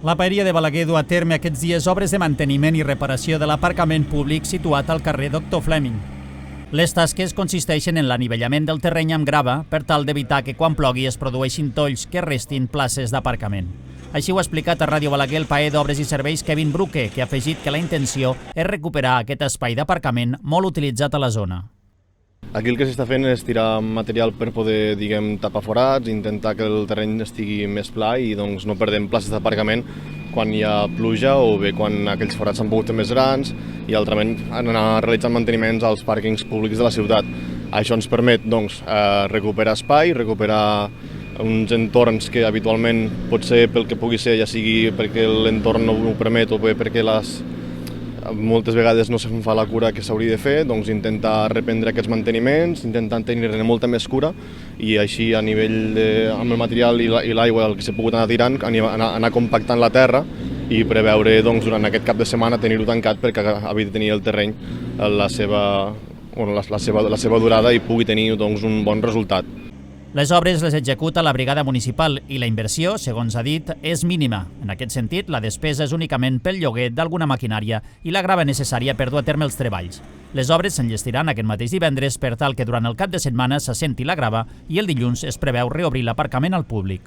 La Paeria de Balaguer du a terme aquests dies obres de manteniment i reparació de l'aparcament públic situat al carrer Doctor Fleming. Les tasques consisteixen en l'anivellament del terreny amb grava per tal d'evitar que quan plogui es produeixin tolls que restin places d'aparcament. Així ho ha explicat a Ràdio Balaguer el paer d'Obres i Serveis Kevin Bruque, que ha afegit que la intenció és recuperar aquest espai d'aparcament molt utilitzat a la zona. Aquí el que s'està fent és tirar material per poder, tapar forats, intentar que el terreny estigui més pla i doncs, no perdem places d'aparcament quan hi ha pluja o bé quan aquells forats s'han pogut fer més grans i altrament anar realitzant manteniments als pàrquings públics de la ciutat. Això ens permet recuperar espai, recuperar uns entorns que habitualment pot ser pel que pugui ser, ja sigui perquè l'entorn no ho permet o bé perquè moltes vegades no se'n fa la cura que s'hauria de fer, doncs intentar reprendre aquests manteniments, intentant tenir-ne molta més cura i així a nivell amb el material i l'aigua el que s'ha pogut anar tirant, anar compactant la terra i preveure durant aquest cap de setmana tenir-ho tancat perquè havia de tenir el terreny la seva durada i pugui tenir un bon resultat. Les obres les executa la brigada municipal i la inversió, segons ha dit, és mínima. En aquest sentit, la despesa és únicament pel lloguer d'alguna maquinària i la grava necessària per dur a terme els treballs. Les obres s'enllestiran aquest mateix divendres per tal que durant el cap de setmana s'assenti la grava i el dilluns es preveu reobrir l'aparcament al públic.